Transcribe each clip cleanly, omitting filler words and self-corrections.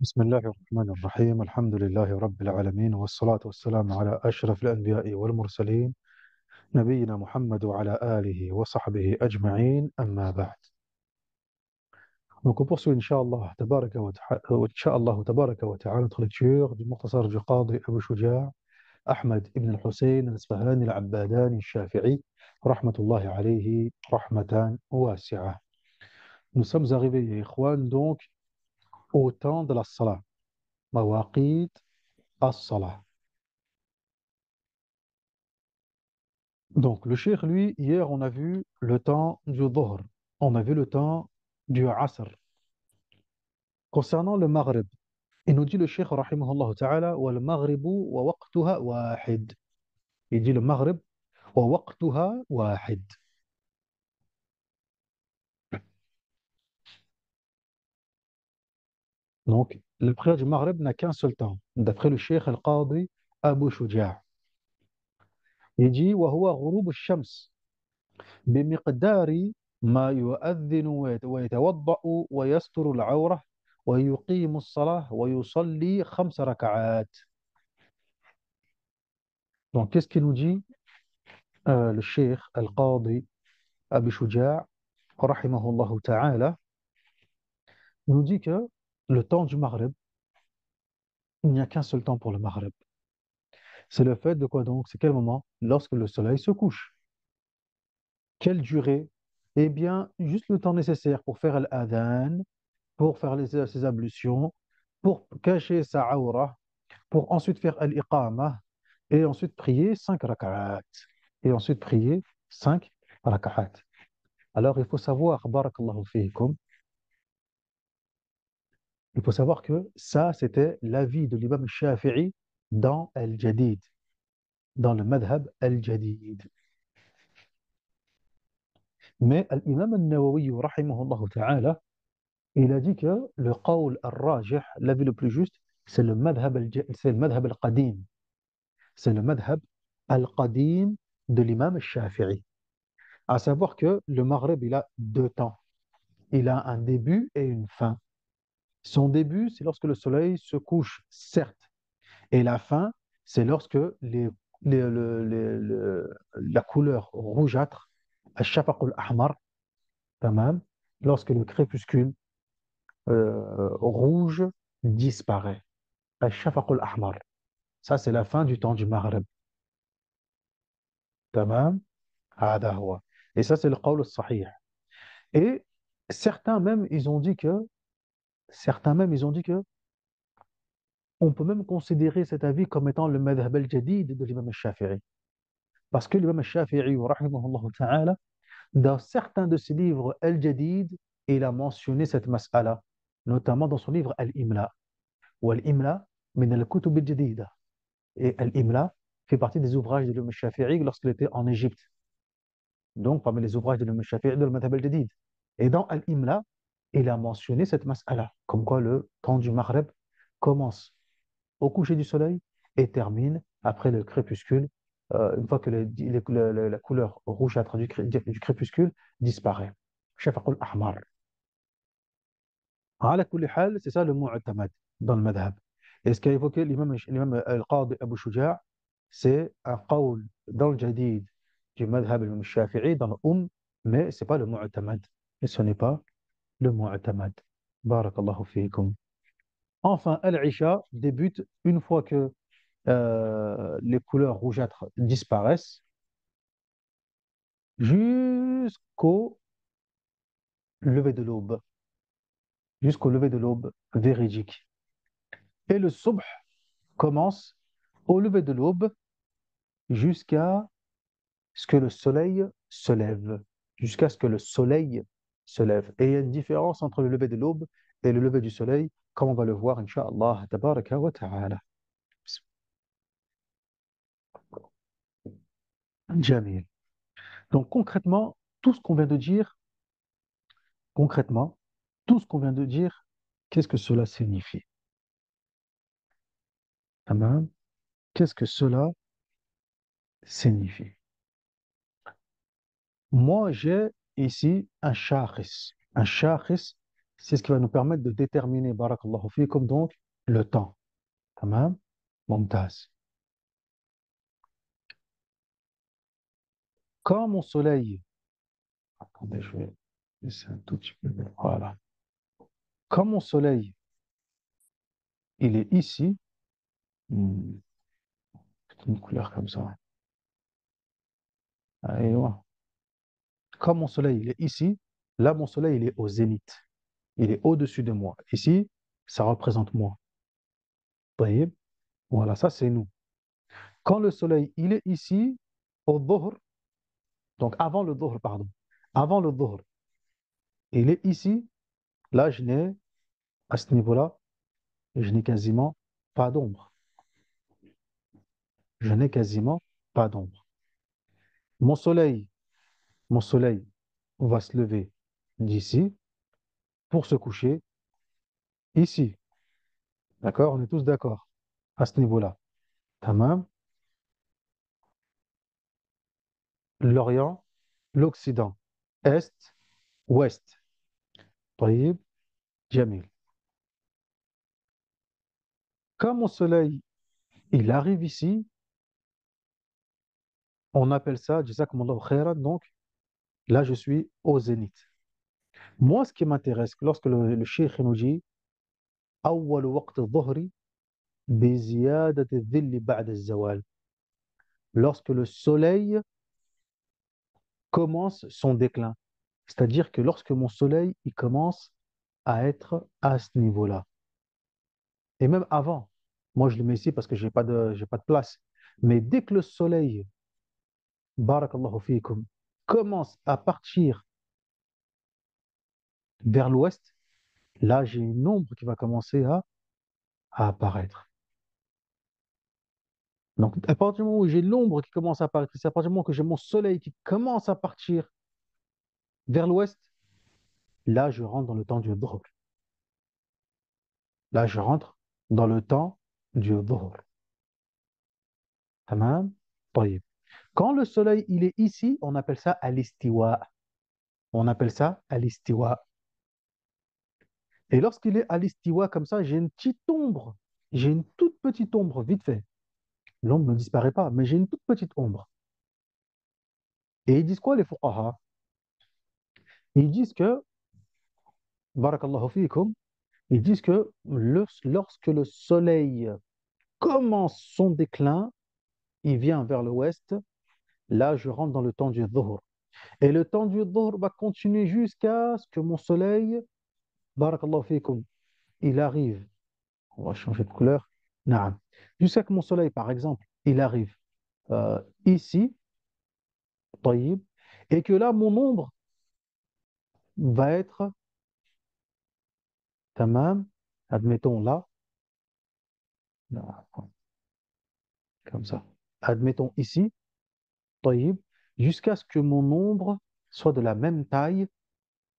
بسم الله الرحمن الرحيم. الحمد لله رب العالمين، والصلاة والسلام على أشرف الأنبياء والمرسلين، نبينا محمد وعلى آله وصحبه أجمعين، أما بعد. Donc on poursuit Inch'Allah tabaraka wa ta'ala notre lecture du Mukhtasar du Qadi Abu Shuja' Ahmad ibn al-Hussein al-Asfahani al-Abbadani al-Shafi'i rahmatullahi alayhi rahmatan wasi'a. Nous sommes arrivés, ya ikhwan, donc au temps de la salat, mawaqit as-salat. Donc, le cheikh, lui, hier, on a vu le temps du Dhuhr, on a vu le temps du Asr. Concernant le Maghrib, il nous dit le cheikh, rahimahullah ta'ala, wa al-Maghribu wa waqtuha wahid. Il dit le Maghrib, wa waqtuha wahid. Donc, le prière du Maghrib n'a qu'un seul temps, d'après le cheikh al-Qadi Abu Shuja'. Il dit, wa huwa ghurub al-shams, بمقدار ما يؤذن ويتوضأ ويستر العورة ويقيم الصلاة ويصلي 5 ركعات. Donc, qu'est-ce qu'il nous dit le cheikh Al-Qadi Abi Shuja' rahimahullah ta'ala? Il nous dit que le temps du Maghrib, il n'y a qu'un seul temps pour le Maghrib. C'est le fait de quoi donc? C'est quel moment? Lorsque le soleil se couche. Quelle durée? Eh bien, juste le temps nécessaire pour faire l'adhan, pour faire ses ablutions, pour cacher sa aura, pour ensuite faire l'iqamah, et ensuite prier 5 rak'at. Et ensuite prier 5 rak'at. Alors, il faut savoir, barakallahu fiikum, il faut savoir que ça, c'était l'avis de l'imam Shafi'i dans Al-Jadid, dans le madhab Al-Jadid. Mais l'imam Al-Nawawi, rahimahullah ta'ala, il a dit que le qawl al-rajih, l'avis le plus juste, c'est le madhab al-qadim. C'est le madhab al-qadim de l'imam Shafi'i. À savoir que le Maghrib, il a deux temps. Il a un début et une fin. Son début, c'est lorsque le soleil se couche, certes. Et la fin, c'est lorsque la couleur rougeâtre, al-shafaq al-ahmar, tamam, lorsque le crépuscule rouge disparaît. Al-shafaq al-ahmar. Ça, c'est la fin du temps du Maghrib. Tamam. هذا هو. Et ça, c'est le qawl al-sahih. Et certains même, ils ont dit que on peut même considérer cet avis comme étant le madhab al-jadid de l'imam al-Shafi'i. Parce que l'imam al-Shafi'i, rahimahullah ta'ala, dans certains de ses livres al-jadid, il a mentionné cette mas'ala, notamment dans son livre Al-Imla. Ou Al-Imla min al-kutub al-jadida. Et Al-Imla fait partie des ouvrages de l'imam al-Shafi'i lorsqu'il était en Égypte. Donc, parmi les ouvrages de l'imam al-Shafi'i de madhab al-jadid. Et dans Al-Imla, il a mentionné cette mas'ala, comme quoi le temps du Maghreb commence au coucher du soleil et termine après le crépuscule, une fois que la couleur rougeâtre du crépuscule disparaît. Shafaq al-ahmar. Ala kulli hal, c'est ça le mu'tamad dans le madhab. Et ce qu'a évoqué l'imam al-Qadi Abu Shuja', c'est un qawl dans le jadid du madhab al-Shafi'i, dans le mais ce n'est pas le mu'tamad. Et ce n'est pas le mu'tamad. Barakallahu fiikum. Enfin, Al-Isha débute une fois que les couleurs rougeâtres disparaissent jusqu'au lever de l'aube, jusqu'au lever de l'aube véridique. Et le subh commence au lever de l'aube jusqu'à ce que le soleil se lève, jusqu'à ce que le soleil se lève. Et il y a une différence entre le lever de l'aube et le lever du soleil, comme on va le voir, Inch'Allah, tabaraka wa ta'ala. Jamil. Donc concrètement, tout ce qu'on vient de dire, concrètement, tout ce qu'on vient de dire, qu'est-ce que cela signifie? Tamam. Qu'est-ce que cela signifie? Moi, j'ai ici un shakhis. Un shakhis, C'est ce qui va nous permettre de déterminer, barakallahu fikum, donc, le temps. Tamam? Mumtaz. Quand mon soleil, attendez, je vais laisser un tout petit peu, voilà. Quand mon soleil, il est ici, hmm, une couleur comme ça. Allez, ouais. Quand mon soleil, il est ici, là, mon soleil, il est au zénith. Il est au-dessus de moi. Ici, ça représente moi. Vous voyez? Voilà, ça, c'est nous. Quand le soleil, il est ici, au dhuhr, donc avant le dhuhr, pardon, avant le dhuhr, il est ici, là, à ce niveau-là, je n'ai quasiment pas d'ombre. Je n'ai quasiment pas d'ombre. Mon soleil, mon soleil va se lever d'ici pour se coucher ici. D'accord? On est tous d'accord à ce niveau-là. Tamam. L'Orient, l'Occident, Est, Ouest. Taïb, Jamil. Quand mon soleil, il arrive ici, on appelle ça, Jazakumullahu khairan, donc là je suis au zénith. Moi, ce qui m'intéresse, lorsque le cheikh nous dit أول وقت الظهر بزيادة الظل بعد الزوال, lorsque le soleil commence son déclin. C'est-à-dire que lorsque mon soleil il commence à être à ce niveau-là. Et même avant, moi je le mets ici parce que j'ai pas de place. Mais dès que le soleil, barakallahu fikum, commence à partir vers l'ouest, là j'ai une ombre qui va commencer à apparaître. Donc à partir du moment où j'ai l'ombre qui commence à apparaître, c'est à partir du moment que j'ai mon soleil qui commence à partir vers l'ouest, là je rentre dans le temps du dhuhr. Là je rentre dans le temps du dhuhr. Tamam? Tayyib. Quand le soleil il est ici, on appelle ça al-istiwa. On appelle ça al-istiwa. Et lorsqu'il est al-istiwa comme ça, j'ai une petite ombre. J'ai une toute petite ombre, vite fait. L'ombre ne disparaît pas, mais j'ai une toute petite ombre. Et ils disent quoi les fuqaha? Ils disent que, barakallahu fiikum, ils disent que lorsque le soleil commence son déclin, il vient vers l'ouest, là je rentre dans le temps du dhuhr. Et le temps du dhuhr va continuer jusqu'à ce que mon soleil, barakallahu fiikum, il arrive. On va changer de couleur. Naam. Jusqu'à ce que mon soleil, par exemple, il arrive ici, taïb, et que là, mon ombre va être tamam, admettons là, là, comme ça. Admettons ici, taïb, jusqu'à ce que mon ombre soit de la même taille,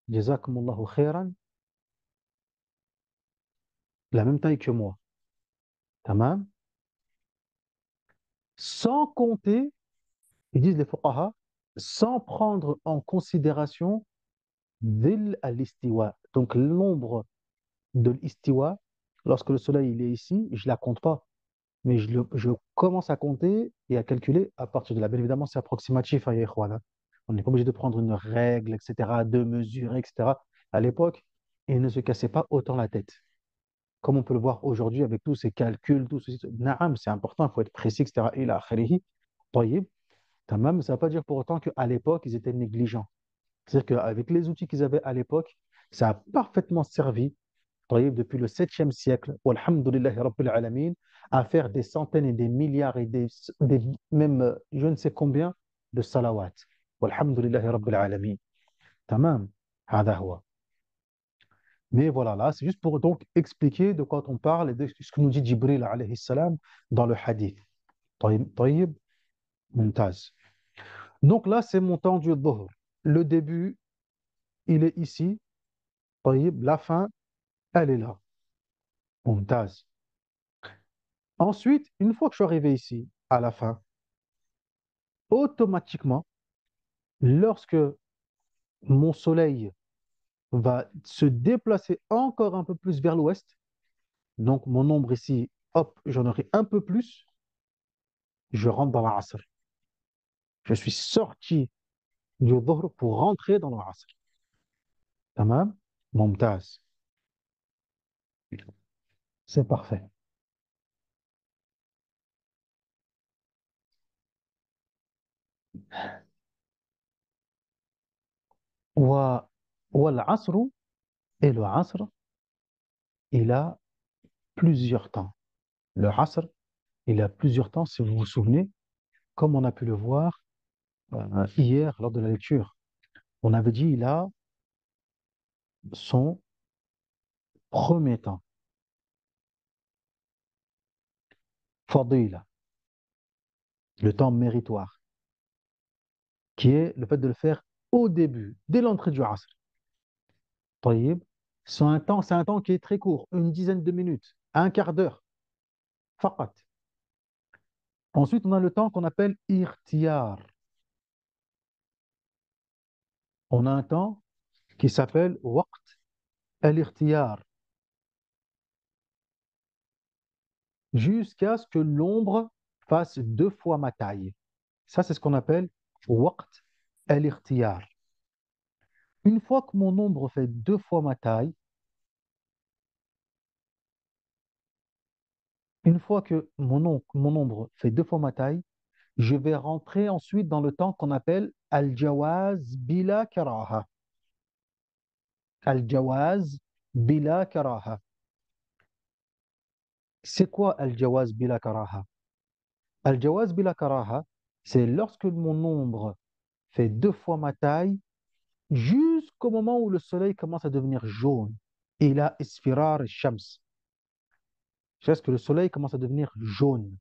jazakumullahu khairan, de la même taille que moi. Tamam. Sans compter, ils disent les fuqaha, sans prendre en considération dhil al-istiwa. Donc l'ombre de l'istiwa, lorsque le soleil il est ici, je ne la compte pas. Mais je commence à compter et à calculer à partir de là. Bien évidemment, c'est approximatif, hein, ya ikhwana. On n'est pas obligé de prendre une règle, etc., de mesurer, etc. À l'époque, ils ne se cassaient pas autant la tête. Comme on peut le voir aujourd'hui avec tous ces calculs, tout ceci. Naam, c'est important, il faut être précis, etc. Et là, khalihi, tayyib, tamam, ça ne veut pas dire pour autant qu'à l'époque, ils étaient négligents. C'est-à-dire qu'avec les outils qu'ils avaient à l'époque, ça a parfaitement servi depuis le 7e siècle, walhamdulillahi rabbil alamin, à faire des centaines et des milliards et même je ne sais combien de salawat. Walhamdulillahi rabbil alamin. Tamam. Hada huwa. Mais voilà, là, c'est juste pour donc expliquer de quoi on parle et de ce que nous dit Jibril alayhi salam dans le hadith. Tayyib, mumtaz. Donc là, c'est mon temps du dhuhr. Le début, il est ici. Tayyib, la fin, elle est là. Mumtaz. Ensuite, une fois que je suis arrivé ici, à la fin, automatiquement, lorsque mon soleil va se déplacer encore un peu plus vers l'ouest. Donc, mon nombre ici, hop, j'en aurai un peu plus. Je rentre dans l'Asr. Je suis sorti du Dhuhr pour rentrer dans l'Asr. Tamam? Mumtaz. C'est parfait. و- والعصر et le Asr, il a plusieurs temps. Le Asr, il a plusieurs temps, si vous vous souvenez, comme on a pu le voir hier lors de la lecture. On avait dit il a son premier temps, fadila, le temps méritoire, qui est le fait de le faire au début, dès l'entrée du Asr. طيب. C'est un temps qui est très court, une dizaine de minutes, un quart d'heure, faqat. Ensuite, on a le temps qu'on appelle irtiyar. On a un temps qui s'appelle waqt al-irtiyar, jusqu'à ce que l'ombre fasse deux fois ma taille. Ça, c'est ce qu'on appelle waqt al-irtiyar. Une fois que mon ombre fait deux fois ma taille, une fois que mon ombre fait deux fois ma taille, je vais rentrer ensuite dans le temps qu'on appelle al-jawaz bila karaha. Al-jawaz bila karaha. C'est quoi al-jawaz bila karaha? Al-jawaz bila karaha, c'est lorsque mon ombre fait deux fois ma taille jusqu'au moment où le soleil commence à devenir jaune. Il a isfirar shams. Jusqu'à ce que le soleil commence à devenir jaune.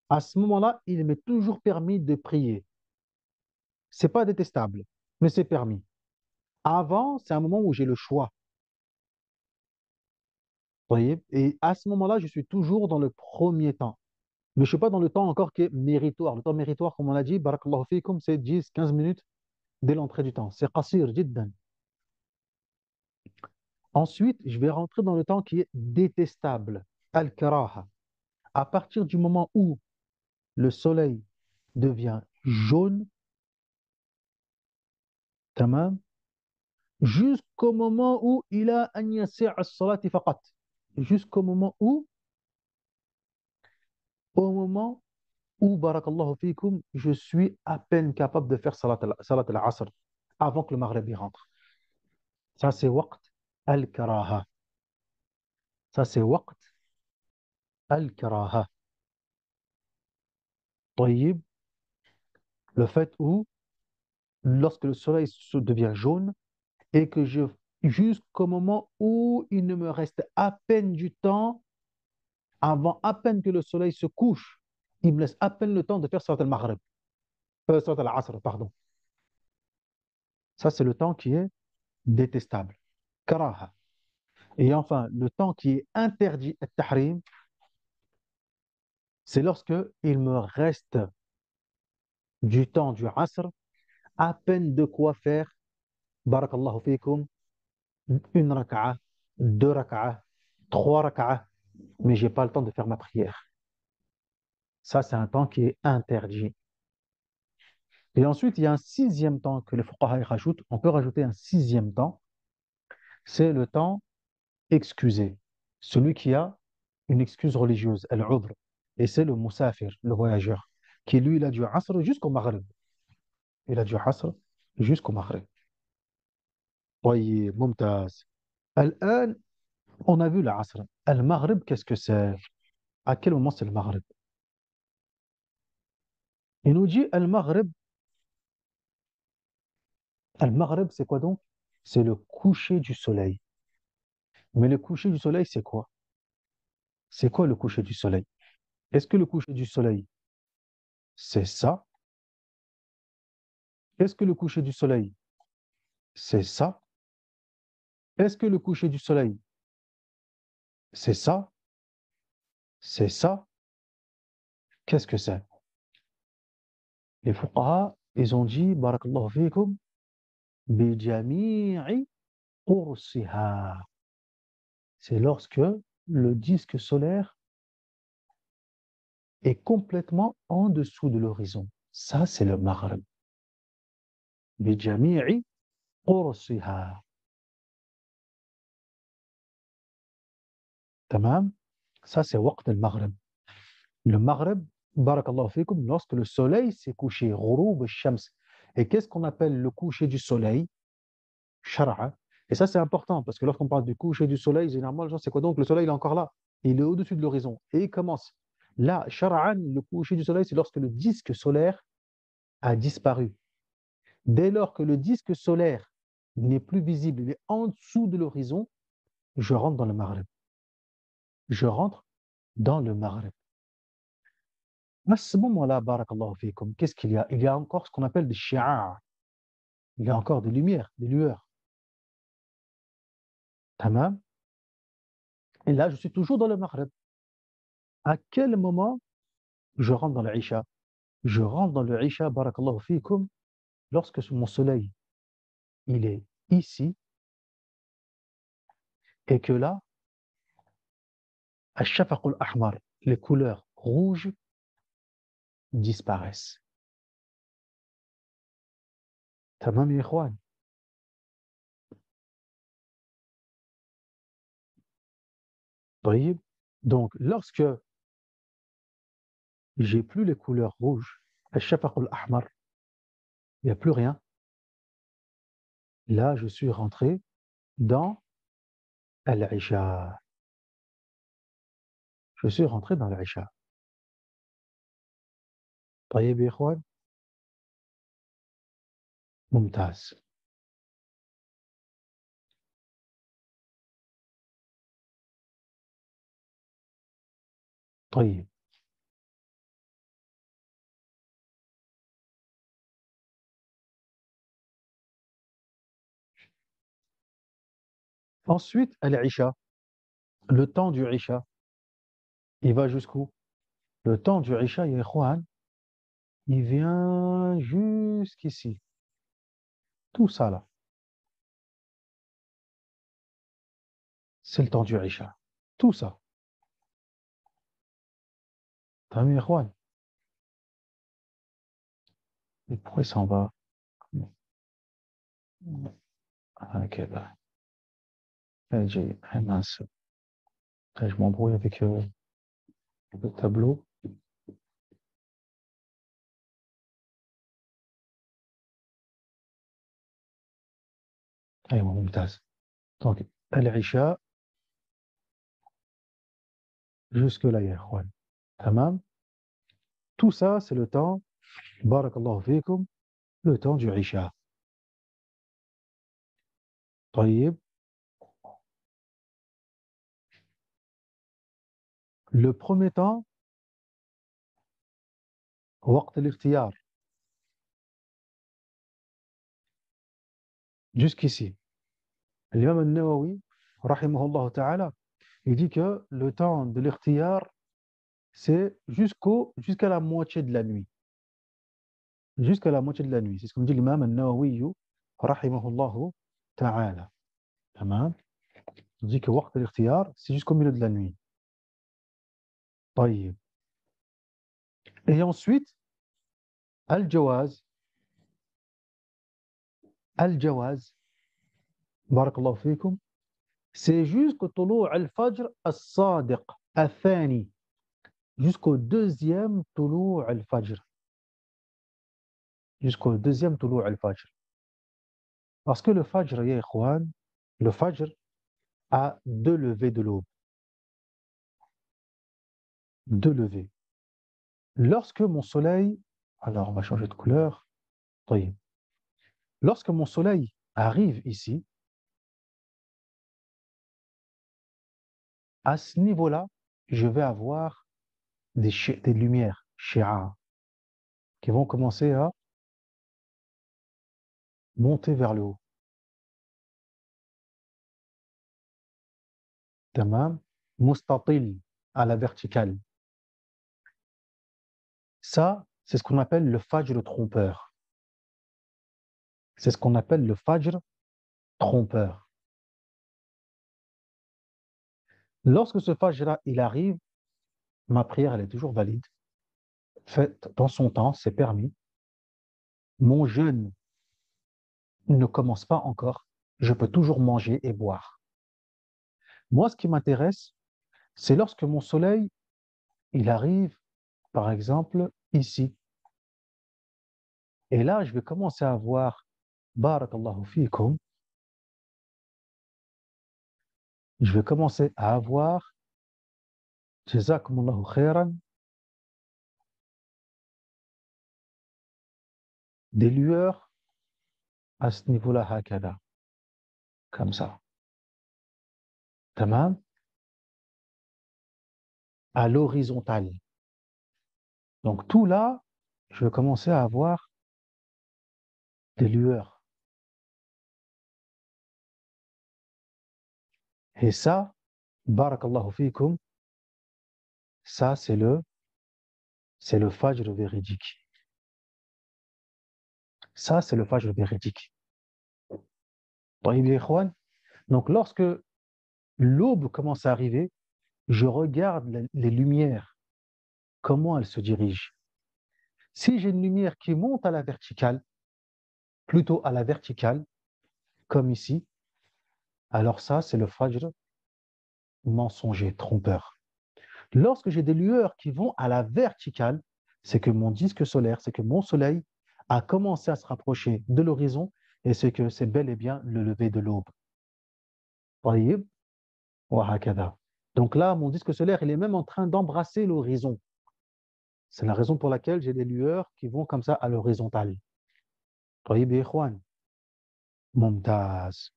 À ce moment-là, il m'est toujours permis de prier. C'est pas détestable, mais c'est permis. Avant, c'est un moment où j'ai le choix. Vous voyez. Et à ce moment-là, je suis toujours dans le premier temps. Mais je ne suis pas dans le temps encore qui est méritoire. Le temps méritoire, comme on l'a dit, barakallahu fikum, c'est 10-15 minutes dès l'entrée du temps. C'est qasir, jiddan. Ensuite, je vais rentrer dans le temps qui est détestable, al-karaha. À partir du moment où le soleil devient jaune, tamam, jusqu'au moment où il a an yasi' as-salati faqat. Jusqu'au moment où, au moment où, barakallahu fikum, je suis à peine capable de faire salat al-asr avant que le maghrib y rentre. Ça, c'est waqt al-karaha. Ça, c'est waqt al-karaha. طيب. Le fait où, lorsque le soleil devient jaune et que jusqu'au moment où il ne me reste à peine du temps, avant à peine que le soleil se couche, il me laisse à peine le temps de faire salat al-maghrib, salat al-asr, pardon. Ça, c'est le temps qui est détestable. Karaha. Et enfin, le temps qui est interdit, at-tahrim, c'est lorsque il me reste du temps du asr, à peine de quoi faire, barakallahu fikum, une raka'a, deux raka'a, trois raka'a, mais j'ai pas le temps de faire ma prière. Ça, c'est un temps qui est interdit. Et ensuite, il y a un sixième temps que les fuqaha y rajoutent. On peut rajouter un sixième temps, c'est le temps excusé. Celui qui a une excuse religieuse, al-udhr. Et c'est le musafir, le voyageur, qui lui, il a du asr jusqu'au maghrib. Il a du asr jusqu'au maghrib. Oui, mumtaz. Al-an, on a vu l'asr. Al-maghrib, qu'est-ce que c'est? À quel moment c'est le maghrib? Il nous dit al-maghrib, c'est quoi donc? C'est le coucher du soleil. Mais le coucher du soleil, c'est quoi? C'est quoi le coucher du soleil? Est-ce que le coucher du soleil, c'est ça? Est-ce que le coucher du soleil, c'est ça? Est-ce que le coucher du soleil, c'est ça? C'est ça? Qu'est-ce que c'est? Les fuqaha, ils ont dit, barakallahu fikum, بجميع قرصها. C'est lorsque le disque solaire est complètement en dessous de l'horizon. Ça, c'est le maghrib. بجميع قرصها. تمام. Ça, c'est وقت المغرب. Le maghrib, barakallahu fikum, lorsque le soleil s'est couché, غروب الشمس. Et qu'est-ce qu'on appelle le coucher du soleil? Shara'a. Et ça, c'est important, parce que lorsqu'on parle du coucher du soleil, généralement, les gens, c'est quoi? Donc, le soleil, il est encore là. Il est au-dessus de l'horizon. Et il commence. Là, Shara'an, le coucher du soleil, c'est lorsque le disque solaire a disparu. Dès lors que le disque solaire n'est plus visible, il est en dessous de l'horizon, je rentre dans le Maghreb. Je rentre dans le Maghreb. À ce moment-là, barakallahu fikum, qu'est-ce qu'il y a? Il y a encore ce qu'on appelle des shi'a. Il y a encore des lumières, des lueurs. Tamam. Et là, je suis toujours dans le Maghreb. À quel moment je rentre dans le Isha? Je rentre dans le Isha, barakallahu fikum, lorsque mon soleil, il est ici, et que là, Ash-Shafaq al-Ahmar, les couleurs rouges disparaissent. Tamam, ya ikhwan. Donc, lorsque j'ai plus les couleurs rouges, Ash-Shafaq al-Ahmar, il n'y a plus rien, là, je suis rentré dans Al-Isha. Je suis rentré dans l'Isha. طيب يا إخوان. ممتاز. طيب. Ensuite, Al-Isha, le temps du Isha, il va jusqu'où? Le temps du Isha, ya Ikhwan, il vient jusqu'ici. Tout ça là, c'est le temps du Isha. Tout ça. T'as vu, ya Ikhwan? Et pourquoi il s'en va? هكذا. اجي mince. Je m'embrouille avec le tableau. أيوة ممتاز. Donc, Al-Isha, jusque là, ya Ikhwan. Tamam. Tout ça, c'est le temps, barakallahu fikum, le temps du Isha. طيب. Le premier temps, وقت الاختيار. Jusqu'ici. L'imam al-Nawawi, rahimahullah ta'ala, il dit que le temps de l'ikhtiyar, c'est jusqu'à la moitié de la nuit. Jusqu'à la moitié de la nuit. C'est ce que me dit l'imam al-Nawawi, rahimahullah ta'ala. Tamam. Il dit que وقت الاختيار, c'est jusqu'au milieu de la nuit. طيب. Et ensuite, al-jawaz. Al-jawaz, barakallahu fikum, c'est jusqu'au طلوع الفجر الصادق الثاني. Jusqu'au deuxième طلوع الفجر. Jusqu'au deuxième طلوع الفجر. Parce que le Fajr, ya ikhwan, le Fajr a deux levées de l'aube. Deux levées. Lorsque mon soleil, alors on va changer de couleur. طيب. Lorsque mon soleil arrive ici, à ce niveau-là, je vais avoir des lumières, shi'a, qui vont commencer à monter vers le haut. Tamam. Mustatil, à la verticale. Ça, c'est ce qu'on appelle le Fajr trompeur. C'est ce qu'on appelle le fajr trompeur. Lorsque ce fajr-là, il arrive, ma prière, elle est toujours valide. Faite dans son temps, c'est permis. Mon jeûne ne commence pas encore. Je peux toujours manger et boire. Moi, ce qui m'intéresse, c'est lorsque mon soleil, il arrive, par exemple, ici. Et là, je vais commencer à voir, barakallahu fikum, je vais commencer à avoir, jazakumullahu khairan, des lueurs à ce niveau-là, hakada, comme ça. Tamam, à l'horizontale. Donc tout là, je vais commencer à avoir des lueurs. Et ça, barakallahu fikum, ça c'est le fajr véridique. Ça, c'est le fajr véridique. طيب يا إخوان. Donc lorsque l'aube commence à arriver, je regarde les lumières, comment elles se dirigent. Si j'ai une lumière qui monte à la verticale, plutôt à la verticale, comme ici, alors ça, c'est le fajr mensonger, trompeur. Lorsque j'ai des lueurs qui vont à la verticale, c'est que mon disque solaire, c'est que mon soleil a commencé à se rapprocher de l'horizon et c'est que c'est bel et bien le lever de l'aube. طيب وهكذا. Donc là, mon disque solaire, il est même en train d'embrasser l'horizon. C'est la raison pour laquelle j'ai des lueurs qui vont comme ça à l'horizontale. طيب يا إخوان. ممتاز.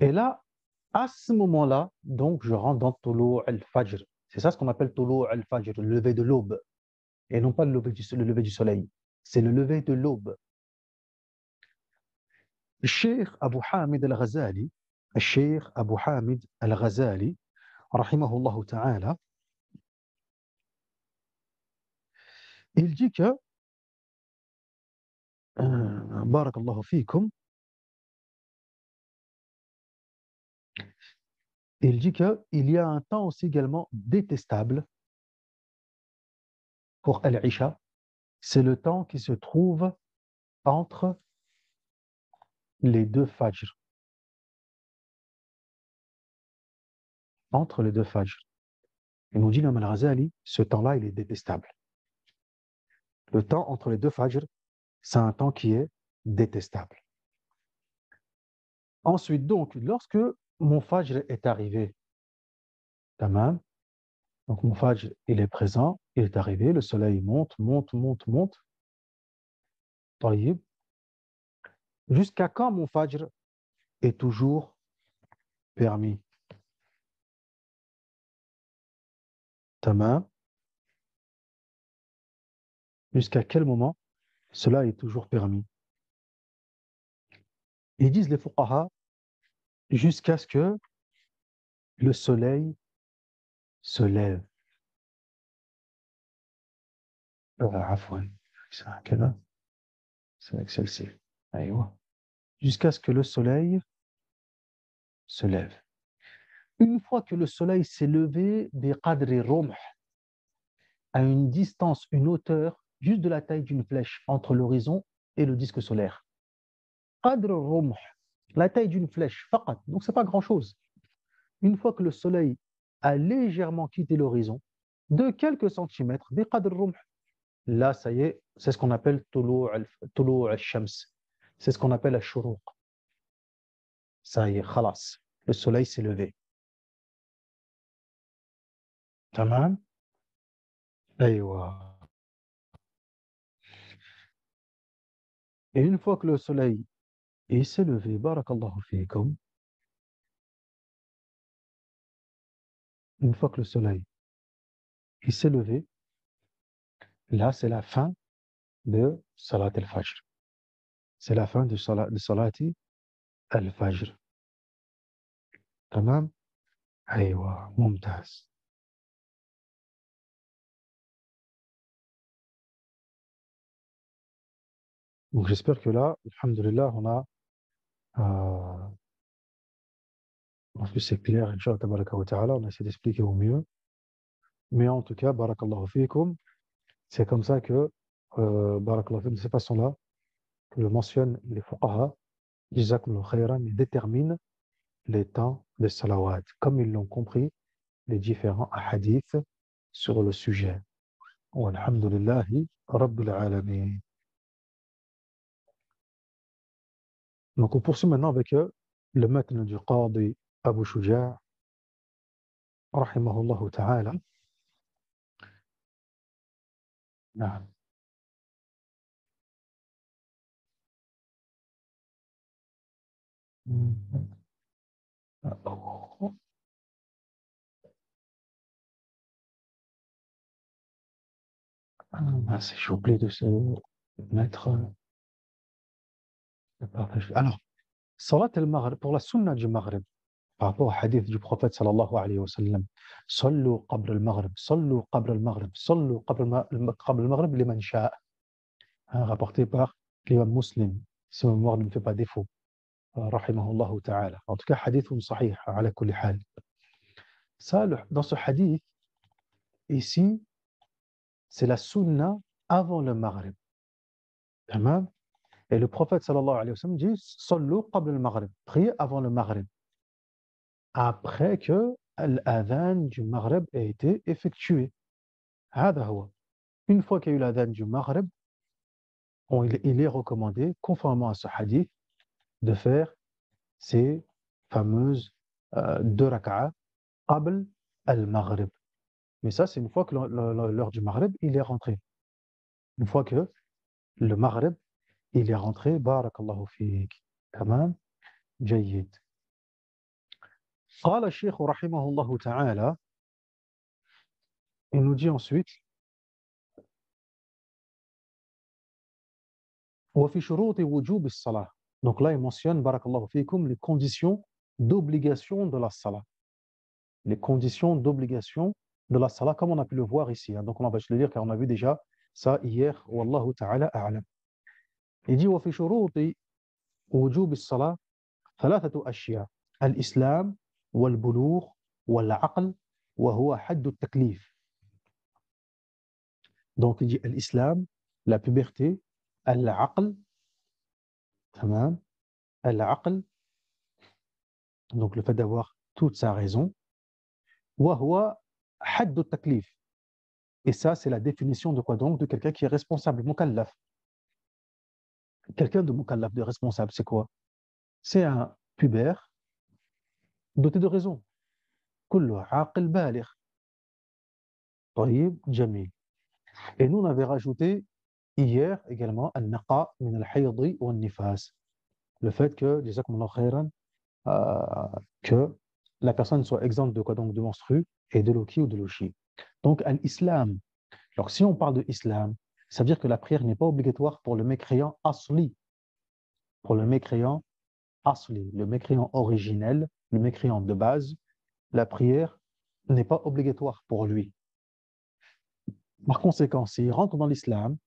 Et là, à ce moment-là, donc je rentre dans Tulu al-Fajr. C'est ça ce qu'on appelle Tulu al-Fajr, le lever de l'aube. Et non pas le lever du soleil. C'est le lever de l'aube. الشيخ أبو حامد الغزالي الشيخ أبو حامد الغزالي رحمه الله تعالى il dit que بارك الله فيكم il dit que il y a un temps aussi également détestable pour Al-Isha, c'est le temps qui se trouve entre les deux Fajr. Entre les deux Fajr. Il nous dit l'imam Al-Ghazali, ce temps-là, il est détestable. Le temps entre les deux Fajr, c'est un temps qui est détestable. Ensuite, donc, lorsque mon Fajr est arrivé, tamam, donc mon Fajr, il est présent, il est arrivé, le soleil monte, monte, monte, monte, taïb, jusqu'à quand mon Fajr est toujours permis, tamam, jusqu'à quel moment cela est toujours permis. Ils disent les fuqaha, jusqu'à ce que le soleil se lève. عفوا كذا c'est avec celle-ci. أيوة. Jusqu'à ce que le soleil se lève. Une fois que le soleil s'est levé, بقدر رمح, à une distance, une hauteur, juste de la taille d'une flèche entre l'horizon et le disque solaire. قدر الرمح, la taille d'une flèche, فقط. Donc c'est pas grand-chose. Une fois que le soleil a légèrement quitté l'horizon, de quelques centimètres, بقدر الرمح, là, ça y est, c'est ce qu'on appelle طلوع الشمس. C'est ce qu'on appelle الشروق. Ça y est, خلاص. Le soleil s'est levé. تمام؟ أيوة. Et une fois que le soleil s'est levé, بارك الله فيكم, une fois que le soleil s'est levé, là, c'est la fin de Salat al-Fajr. C'est la fin de Salati al-Fajr. تمام؟ أيوة. ممتاز. Donc j'espère que là, alhamdulillah, euh, en plus c'est clair, Inch'Allah tabaraka wa ta'ala, on a essayé d'expliquer au mieux. Mais en tout cas, barakallahu fikum, c'est comme ça que, barakallahu fikum, de cette façon-là, que le mentionne les fuqaha, jazakumullahu khayran, ils déterminent les temps des salawat, comme ils l'ont compris, les différents hadiths sur le sujet. Walhamdulillahi rabbil alamin. Donc on poursuit maintenant avec le matn du Qadi Abu Shuja', rahimahullah ta'ala. نعم. J'ai oublié de se mettre le partage. Alors, Salat al-Maghrib, pour la sunna du Maghrib, par rapport au hadith du prophète sallallahu alayhi wa sallam, Sallu qabla al-Maghrib, Sallu qabla al-Maghrib, Sallu qabla al-Maghrib liman sha'a, rapporté par l'imam Muslim, si ma mémoire ne me fait pas défaut, rahimahullah ta'ala. En tout cas, hadith sahih, ala kulli hal. Ça, dans ce hadith, ici, c'est la sunna avant le Maghrib. Tamam. Et le prophète sallallahu alayhi wa sallam dit Sallu qabla al-Maghrib, priez avant le Maghrib. Après que l'adhan du Maghrib ait été effectué. هذا هو. Une fois qu'il y a eu l'adhan du Maghrib, il est recommandé, conformément à ce hadith, de faire ces fameuses deux rak'a qabl al-Maghrib. Mais ça, c'est une fois que l'heure du Maghrib, il est rentré. Une fois que le Maghrib, il est rentré, barakallahu fik. Tamam, jayyid. قال الشيخ رحمه الله تعالى, il nous dit ensuite وفي شروط وجوب الصلاة. Donc là, il mentionne, barakallahu fikum, les conditions d'obligation de la salat. Les conditions d'obligation de la salat, comme on a pu le voir ici. Donc on va juste le dire car on a vu déjà ça hier. Wallahu ta'ala a'lam. Il dit وفي شروط وجوب الصلاة ثلاثة أشياء الإسلام والبلوغ والعقل وهو حد التكليف. Donc il dit l'islam, la puberté, al-aql, tamam, al-aql, donc le fait d'avoir toute sa raison, wa huwa hadd at-taklif. Et ça, c'est la définition de quoi donc? De quelqu'un qui est responsable, mukallaf. Quelqu'un de mukallaf, de responsable, c'est quoi? C'est un pubère doté de raison. Kullu aqil baligh. Tayyib, jamil. Et nous, on avait rajouté hier également al-naqa min al-hayd wa al-nifas. Le fait que, jazakumullahu khayran, que la personne soit exempte de quoi donc? De menstru et de loki ou de lochi. Donc, l'islam. Alors, si on parle de islam, ça veut dire que la prière n'est pas obligatoire pour le mécréant asli, pour le mécréant asli, le mécréant originel, le mécréant de base, la prière n'est pas obligatoire pour lui. Par conséquent, s'il rentre dans l'islam,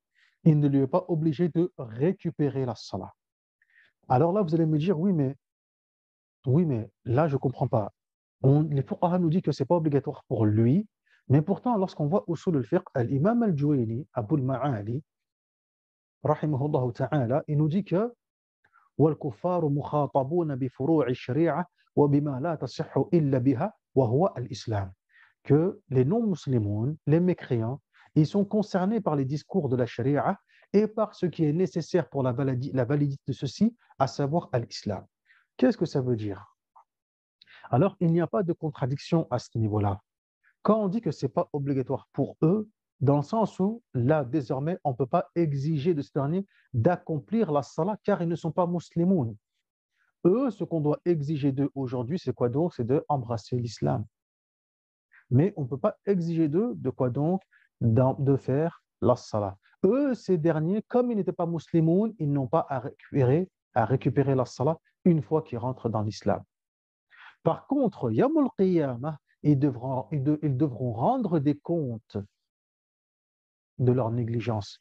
il ne lui est pas obligé de récupérer la salat. Alors là, vous allez me dire, oui, mais là, je ne comprends pas. Les fuqaha nous disent que ce n'est pas obligatoire pour lui, mais pourtant, lorsqu'on voit usul al-fiqh, l'imam al-Juwayni, Abu al-Ma'ali, rahimahullah ta'ala, il nous dit que وَالْكُفَّارُ مُخَاطَبُونَ بِفُرُوعِ الشَّرِيعَةِ وَبِمَا لَا تَصِحُّ إِلَّا بِهَا وَهُوَ الْإِسْلَامِ. Que les non-musulmans, les mécréants, ils sont concernés par les discours de la sharia et par ce qui est nécessaire pour la validité de ceci, à savoir l'islam. Qu'est-ce que ça veut dire? Alors, il n'y a pas de contradiction à ce niveau-là. Quand on dit que ce n'est pas obligatoire pour eux, dans le sens où, là, désormais, on ne peut pas exiger de ce dernier d'accomplir la salat car ils ne sont pas musulmans. Eux, ce qu'on doit exiger d'eux aujourd'hui, c'est quoi donc? C'est d'embrasser l'islam. Mais on ne peut pas exiger d'eux de quoi donc? De faire la salat. Eux, ces derniers, comme ils n'étaient pas musulmans, ils n'ont pas à récupérer la salat une fois qu'ils rentrent dans l'islam. Par contre, Yawmul Qiyamah, ils devront rendre des comptes de leur négligence.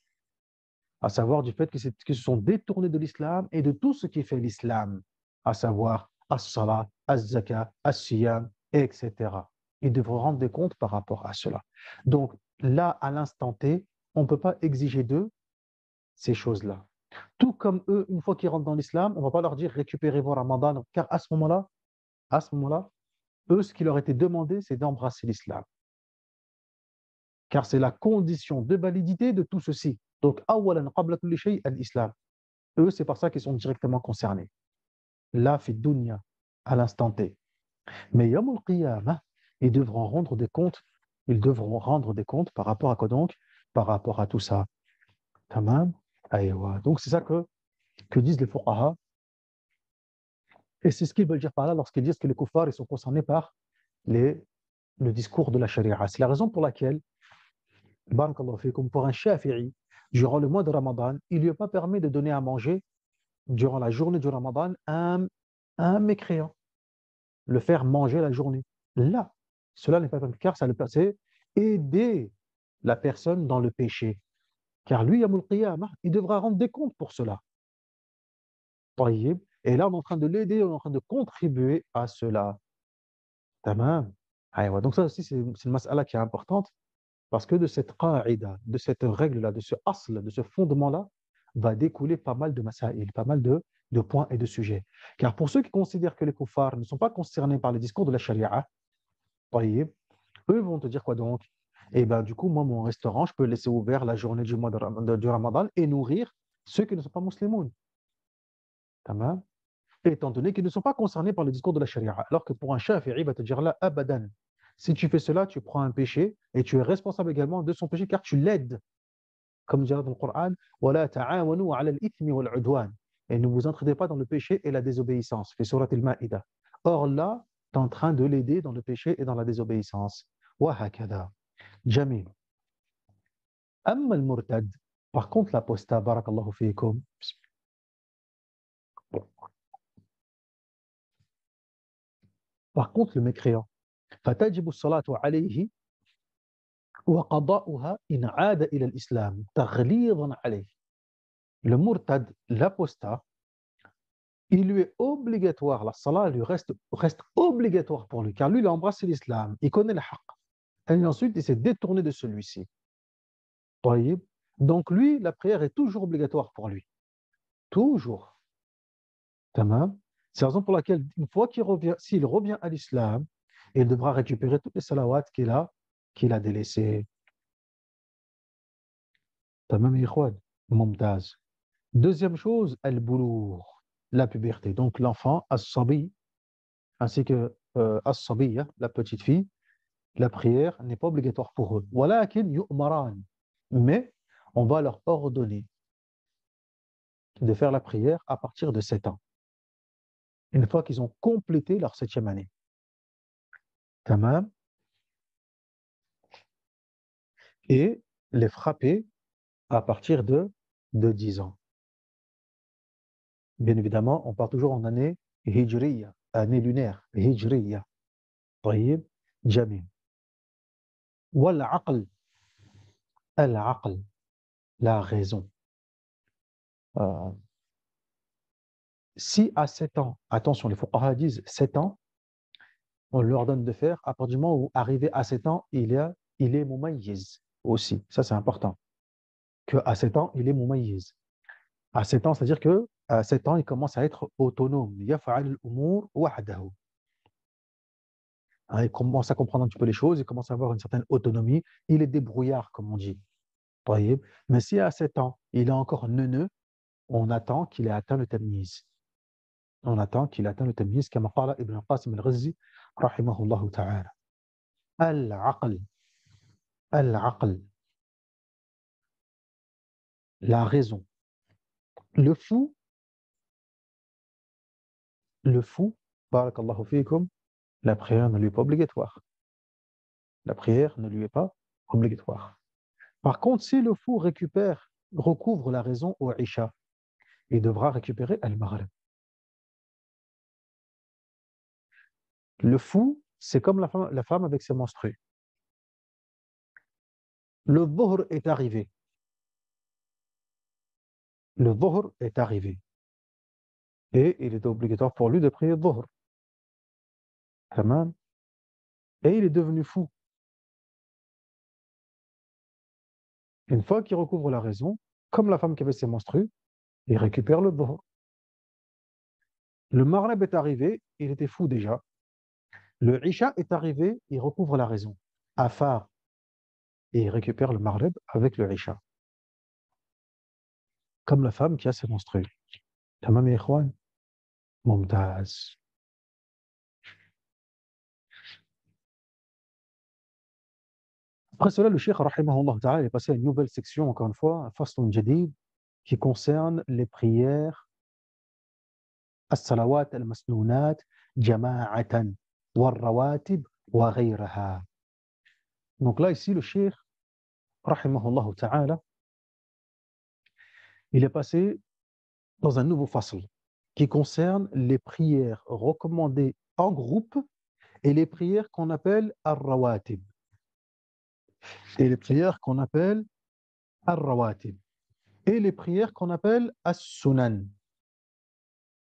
à savoir du fait qu'ils se sont détournés de l'islam et de tout ce qui fait l'islam, à savoir as-salat, az-zakat, as-siyam, etc. Ils devront rendre des comptes par rapport à cela. Donc là, à l'instant T, on ne peut pas exiger d'eux ces choses-là. Tout comme eux, une fois qu'ils rentrent dans l'islam, on ne va pas leur dire récupérez vos ramadans, car à ce moment-là, eux, ce qui leur était demandé, c'est d'embrasser l'islam. Car c'est la condition de validité de tout ceci. Donc, awalan qabla kulli shay al-islam. Eux, c'est par ça qu'ils sont directement concernés. Là, fi dunya, à l'instant T. Mais yawm al-qiyamah, ils devront rendre des comptes. Ils devront rendre des comptes par rapport à quoi donc? Par rapport à tout ça. Tamam. Aïwa. Donc, c'est ça que disent les fuqaha. Et c'est ce qu'ils veulent dire par là lorsqu'ils disent que les kuffars ils sont concernés par le discours de la charia. C'est la raison pour laquelle, barakallahu fikum, pour un shafi'i, durant le mois de Ramadan, il ne lui est pas permis de donner à manger durant la journée du Ramadan à un mécréant, le faire manger la journée. Là, cela n'est pas permis car ça le plaçait aider la personne dans le péché. Car lui, Yamul Qiyamah, il devra rendre des comptes pour cela. Et là, on est en train de l'aider, on est en train de contribuer à cela. Tamam. Donc ça aussi, c'est une mas'ala qui est importante parce que de cette qa'ida, de cette règle-là, de ce asl, de ce fondement-là, va découler pas mal de masaïl, pas mal de points et de sujets. Car pour ceux qui considèrent que les kuffars ne sont pas concernés par le discours de la charia, eux vont te dire quoi donc? Eh bien, du coup, moi, mon restaurant, je peux laisser ouvert la journée du mois du Ramadan et nourrir ceux qui ne sont pas musulmans. Tamam. Étant donné qu'ils ne sont pas concernés par le discours de la charia. Alors que pour un shafi'i, il va te dire là, abadan. Si tu fais cela, tu prends un péché et tu es responsable également de son péché car tu l'aides. Comme dit dans le Coran, وَلَا تَعَاوَنُوا عَلَى الْإِثْمِ وَالْعُدْوَانِ. Et ne vous entraidez pas dans le péché et la désobéissance. Fait surat al-Ma'ida. Or là, tu es en train de l'aider dans le péché et dans la désobéissance. وَهَكَذَا. Jamil. Amma al-murtad. Par contre, l'apostat, barakallahu fiikum. Par contre, le mécréant. فَتَجِبُ الصَّلَاةُ عَلَيْهِ وقضاؤها إن عاد إلى الإسلام تغليظا عليه. Le murtad, l'apostat, il lui est obligatoire, la salat lui reste obligatoire pour lui, car lui, il a embrassé l'islam, il connaît le haqq. Et ensuite, il s'est détourné de celui-ci. Donc lui, la prière est toujours obligatoire pour lui. Toujours. Tamam. C'est la raison pour laquelle, une fois qu'il revient, s'il revient à l'islam, il devra récupérer toutes les salawats qu'il a délaissées. Tamam, ikhwan. Mumtaz. Deuxième chose, al-boulour, la puberté. Donc l'enfant, as-sabi, ainsi que as-sabiya, la petite fille, la prière n'est pas obligatoire pour eux. Walakin yu'maran. Mais on va leur ordonner de faire la prière à partir de 7 ans, une fois qu'ils ont complété leur 7e année. Tamam. Et les frapper à partir de 10 ans. Bien évidemment, on part toujours en année hijriya, année lunaire, hijriya. طيب, jamil. والعقل, al-aql, la raison. Euh, si à 7 ans, attention, les fuqaha disent 7 ans, on leur donne de faire, à partir du moment où, arrivé à 7 ans, il est mumayyiz aussi. Ça, c'est important. Qu'à 7 ans, il est mumayyiz. À 7 ans, c'est-à-dire qu'à 7 ans, il commence à être autonome. Yaf'al al-umur wahdahu. Il commence à comprendre un petit peu les choses, il commence à avoir une certaine autonomie. Il est débrouillard, comme on dit. Mais si à 7 ans, il est encore neuneu, on attend qu'il ait atteint le tamyiz. On attend qu'il ait atteint le tamyiz, comme قال Ibn Qasim al-Ghazzi, rahimahullah ta'ala. Al-aql, al-aql, la raison. Le fou, barakallahu fikum, la prière ne lui est pas obligatoire. La prière ne lui est pas obligatoire. Par contre, si le fou recouvre la raison au Isha, il devra récupérer al-Maghrib. Le fou, c'est comme la femme avec ses menstrues. Le Dhuhr est arrivé. le dhuhr est arrivé. Et il était obligatoire pour lui de prier le dhuhr. Tamam. Et il est devenu fou. Une fois qu'il recouvre la raison, comme la femme qui avait ses menstrues, il récupère le dhuhr. Le maghrib est arrivé, il était fou déjà. Le isha est arrivé, il recouvre la raison. Afar, et il récupère le maghrib avec le isha. Comme la femme qui a ses menstrues. Tamam ya ikhwan? Mumtaz. Après cela, le cheikh, rahimahullah ta'ala, est passé à une nouvelle section, encore une fois, un faslun jadid, qui concerne les prières as-salawat al-masnounat jama'atan wal-rawatib wa ghayraha. Donc là, ici, le cheikh, rahimahullah ta'ala, il est passé dans un nouveau fasl qui concerne les prières recommandées en groupe et les prières qu'on appelle ar-rawatib. Et les prières qu'on appelle ar-rawatib. Et les prières qu'on appelle as-sunan.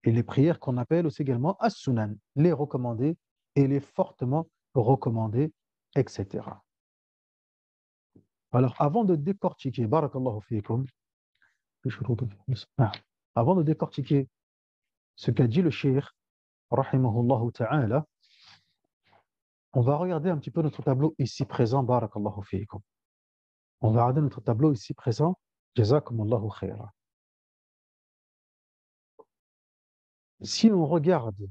Et les prières qu'on appelle aussi également as-sunan, les recommandées et les fortement recommandées, etc. Alors, avant de décortiquer, barakallahu fikum, avant de décortiquer ce qu'a dit le cheikh, rahimahullahu ta'ala, on va regarder un petit peu notre tableau ici présent, barakallahu fikum. On va regarder notre tableau ici présent, jazakumullahu khaira. Si on regarde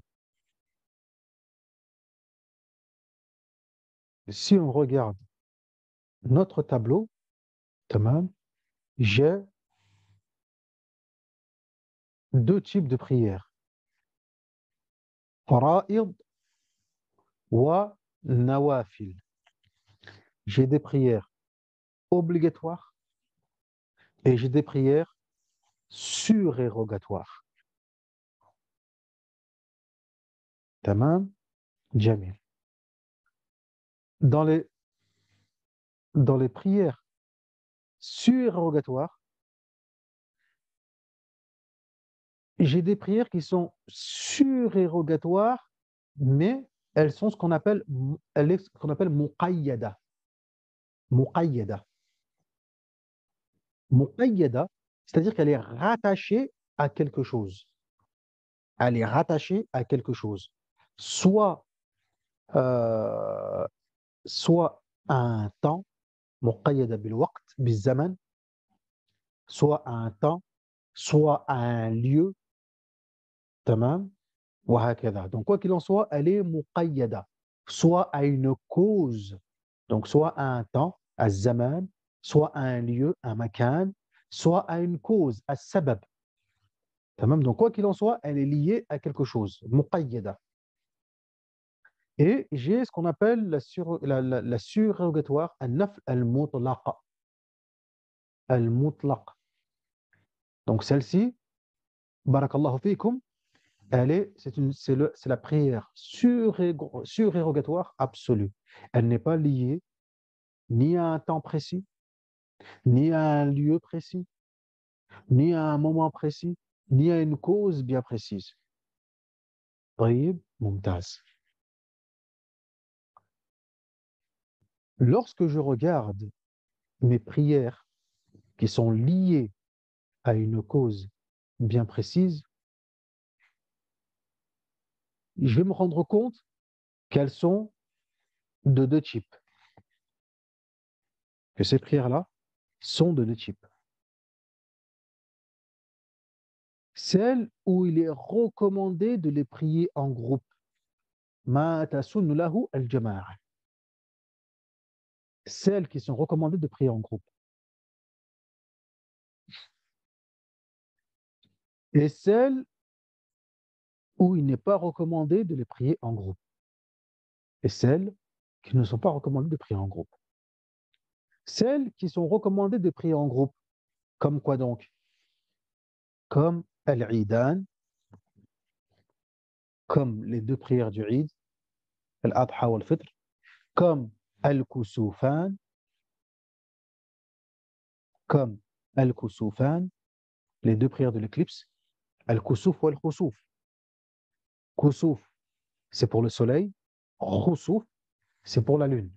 notre tableau, tamam, j'ai deux types de prières. Fara'id wa nawafil. J'ai des prières obligatoires et j'ai des prières surérogatoires. Tamam, jamil. Dans les prières surérogatoires, j'ai des prières qui sont surérogatoires, mais elles sont ce qu'on appelle muqayyada. Muqayyada. Muqayyada, c'est-à-dire qu'elle est rattachée à quelque chose. Elle est rattachée à quelque chose. Soit, euh, soit à un temps, muqayyada bil waqt, bil zaman, soit à un temps, soit à un lieu, tamam, wa hakada. Donc, quoi qu'il en soit, elle est muqayyada, soit à une cause, donc soit à un temps, à zaman, soit à un lieu, un makan, soit à une cause, à sabab. Tamam. Donc, quoi qu'il en soit, elle est liée à quelque chose, muqayyada. Et j'ai ce qu'on appelle la surérogatoire, al-nafl al-mutlaq. Al-mutlaq. Donc, celle-ci, barakallahu fikum, c'est la prière surérogatoire absolue. Elle n'est pas liée ni à un temps précis, ni à un lieu précis, ni à un moment précis, ni à une cause bien précise. Tayyib, mumtaz. Lorsque je regarde mes prières qui sont liées à une cause bien précise, je vais me rendre compte qu'elles sont de deux types. Que ces prières-là sont de deux types. Celles où il est recommandé de les prier en groupe. Ma tasunnu lahu al-jama'a. Celles qui sont recommandées de prier en groupe. Et celles où il n'est pas recommandé de les prier en groupe. Et celles qui ne sont pas recommandées de prier en groupe. Celles qui sont recommandées de prier en groupe. Comme quoi donc? Comme al-Idan, comme les deux prières du Eid, al-Adha ou al-Fitr, comme al-Kusufan, comme al-Kusufan, les deux prières de l'éclipse, al-kusuf ou al-khusuf. Kusuf, c'est pour le soleil. Khusuf, c'est pour la lune.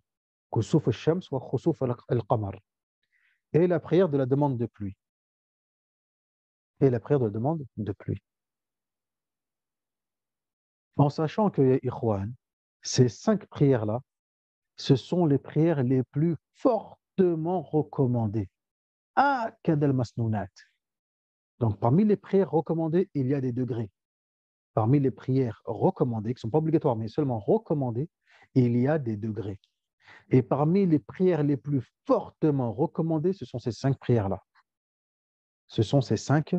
Kusuf al-shams ou khusuf al-qamar. Et la prière de la demande de pluie. Et la prière de la demande de pluie. En sachant que, Ikhwan, ces 5 prières-là, ce sont les prières les plus fortement recommandées. Akad al-masnounat. Donc, parmi les prières recommandées, il y a des degrés. Parmi les prières recommandées, qui ne sont pas obligatoires, mais seulement recommandées, il y a des degrés. Et parmi les prières les plus fortement recommandées, ce sont ces 5 prières-là. Ce sont ces 5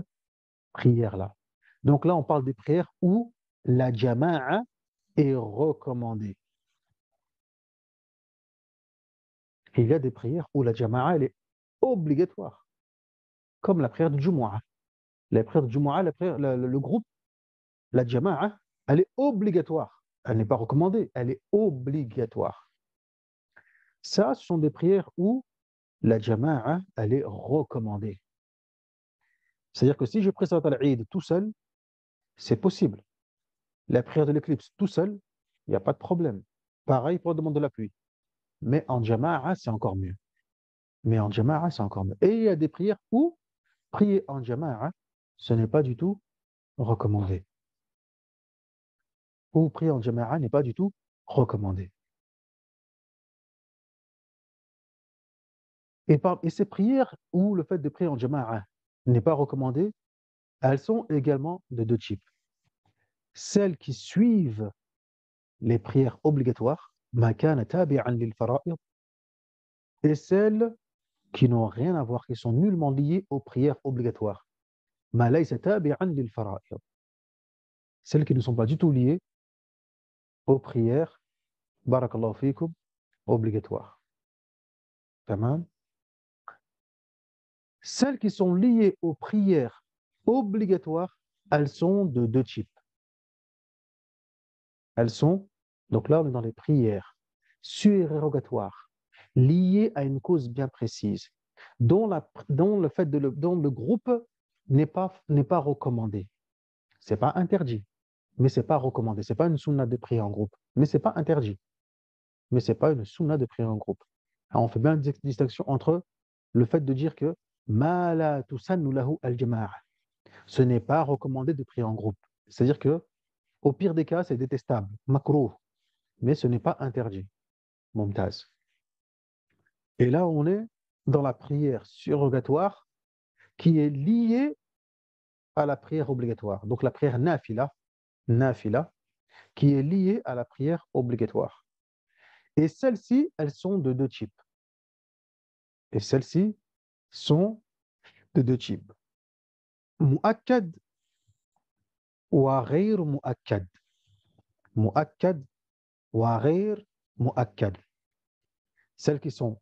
prières-là. Donc là, on parle des prières où la jama'a est recommandée. Et il y a des prières où la jama'a, elle est obligatoire, comme la prière de Jumu'ah. La prière de Jumu'ah, le groupe, la jama'a, elle est obligatoire. Elle n'est pas recommandée, elle est obligatoire. Ça, ce sont des prières où la jama'a, elle est recommandée. C'est-à-dire que si je prie Salat al-Eid tout seul, c'est possible. La prière de l'éclipse tout seul, il n'y a pas de problème. Pareil pour la demande de la pluie. Mais en jama'a, c'est encore mieux. Mais en jama'a, c'est encore mieux. Et il y a des prières où prier en jama'a, ce n'est pas du tout recommandé. Ou prier en jama'a n'est pas du tout recommandé. Et ces prières où le fait de prier en jama'a n'est pas recommandé, elles sont également de 2 types. Celles qui suivent les prières obligatoires, ma kana tabi'an lil fara'id, et celles qui n'ont rien à voir, qui sont nullement liées aux prières obligatoires. Ma laysa tabi'an lil fara'id. Celles qui ne sont pas du tout liées aux prières, barakallahu fikum, obligatoires. Tamam. Celles qui sont liées aux prières obligatoires, elles sont de 2 types. Elles sont, donc là on est dans les prières surérogatoires, liées à une cause bien précise, dont le groupe n'est pas recommandé. C'est pas interdit, mais c'est pas recommandé. C'est pas une sunna de prier en groupe, mais c'est pas interdit, mais c'est pas une sunna de prier en groupe. Alors, on fait bien une distinction entre le fait de dire que ma la tusannu lahu al-jama'a, ce n'est pas recommandé de prier en groupe. C'est-à-dire que au pire des cas, c'est détestable, makrouh, mais ce n'est pas interdit. Mumtaz. Et là, on est dans la prière surrogatoire qui est liée à la prière obligatoire. Donc la prière nafila, qui est liée à la prière obligatoire. Et celles-ci, elles sont de 2 types. Et celles-ci sont de 2 types. Mu'akkad wa ghayr mu'akkad. Mu'akkad wa ghayr mu'akkad. Celles qui sont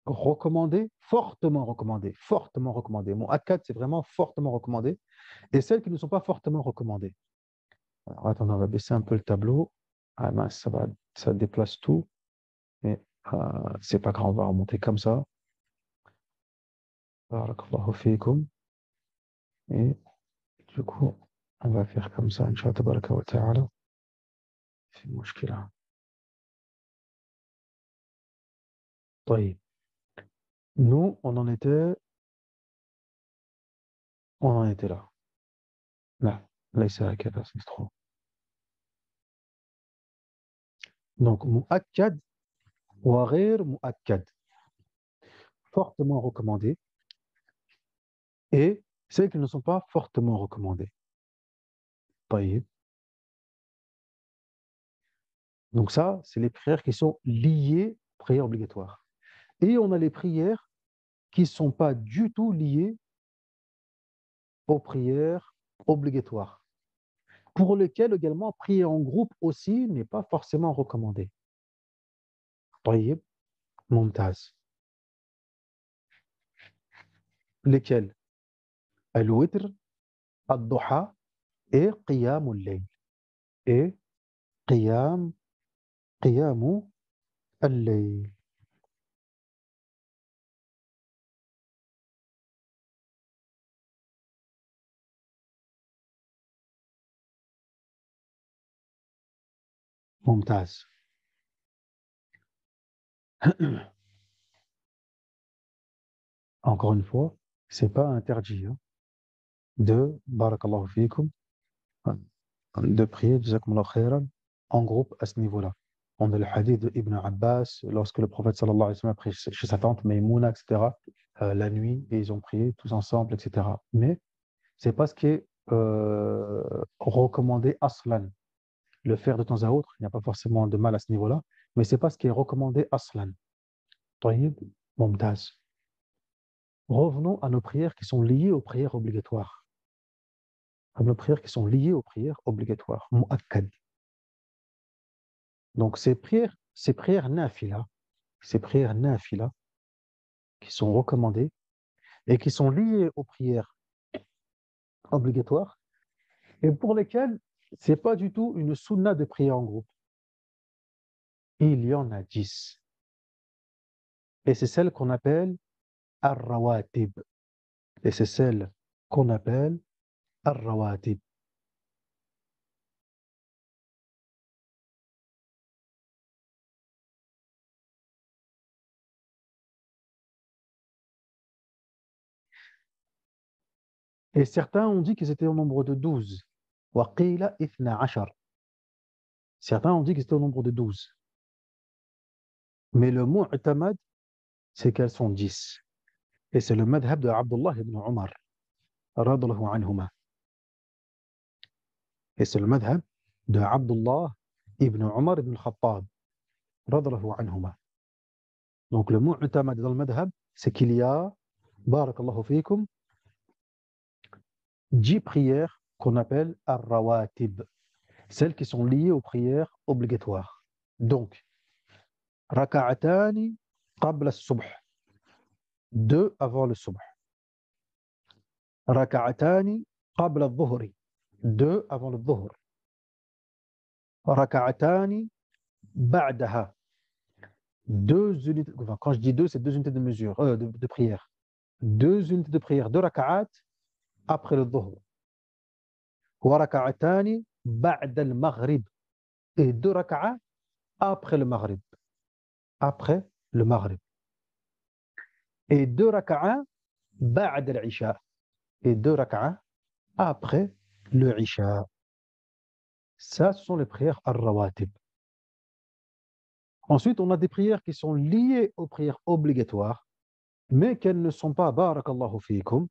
recommandées, fortement recommandées, fortement recommandées. Mu'akkad, c'est vraiment fortement recommandé. Et celles qui ne sont pas fortement recommandées. Alors, attendez, on va baisser un peu le tableau. Ah mince, ça déplace tout. Mais c'est pas grave, on va remonter comme ça. Barakallahu fikum. Et du coup, on va faire comme ça, Inch'Allah tabaraka wa ta'ala. C'est mushkila. طيب. Nous, on en était là. Là, ليس هكذا, c'est trop. Donc, mu'akkad wa ghayr mu'akkad. Fortement recommandé. Et celles qui ne sont pas fortement recommandées. طيب. Donc ça, c'est les prières qui sont liées aux prières obligatoires. Et on a les prières qui ne sont pas du tout liées aux prières obligatoires, pour lesquelles également prier en groupe aussi n'est pas forcément recommandé. طيب, ممتاز. Lesquelles? Al-witr, ad-duha et qiyam al-layl. Et qiyam al-layl. ممتاز. Encore une fois, c'est pas interdit hein, de, barakallahu fikum, de prier, jazakumullahu khairan, en groupe à ce niveau-là. On a le hadith de Ibn Abbas, lorsque le prophète sallallahu alayhi wa sallam a prié chez sa tante Maïmouna, etc., la nuit, et ils ont prié tous ensemble, etc. Mais c'est pas ce qui est recommandé aslan. Le faire de temps à autre, il n'y a pas forcément de mal à ce niveau-là, mais c'est pas ce qui est recommandé aslan. Tayyib, mumtaz. Revenons à nos prières qui sont liées aux prières obligatoires. À nos prières qui sont liées aux prières obligatoires, mu'akkad. Donc ces prières nafila, qui sont recommandées et qui sont liées aux prières obligatoires et pour lesquelles c'est pas du tout une sunna de prier en groupe. Il y en a 10. Et c'est celle qu'on appelle ar-rawatib. Et c'est celle qu'on appelle ar-rawatib. Et certains ont dit qu'ils étaient au nombre de 12. Wa qila ithna ashar. Certains ont dit qu'ils étaient au nombre de 12. Mais le mu'tamad, c'est qu'elles sont 10. Et c'est le madhab de Abdullah ibn Umar, radallahu anhuma. Et c'est le madhab de Abdullah ibn Umar ibn al-Khattab, radallahu anhuma. Donc le mu'tamad dans le madhab, c'est qu'il y a, barakallahu fikum, 10 prières qu'on appelle ar-rawatib, celles qui sont liées aux prières obligatoires. Donc, raka'atani qabla as-subh, 2 avant le subh. Raka'atani qabla al-dhuhri, 2 avant le dhuhr. Raka'atani ba'daha, 2 unités, enfin, quand je dis 2, c'est 2 unités de mesure, de prière. 2 unités de prière, 2 raka'at après le dhuhr. Wa raka'atani ba'da al-maghrib, et 2 raka'at après le maghrib. Après le maghrib. Et 2 raka'at ba'da al-isha. Et 2 raka'at après le isha. Ça, ce sont les prières ar-rawatib. Ensuite, on a des prières qui sont liées aux prières obligatoires, mais qu'elles ne sont pas, barakallahu fikum,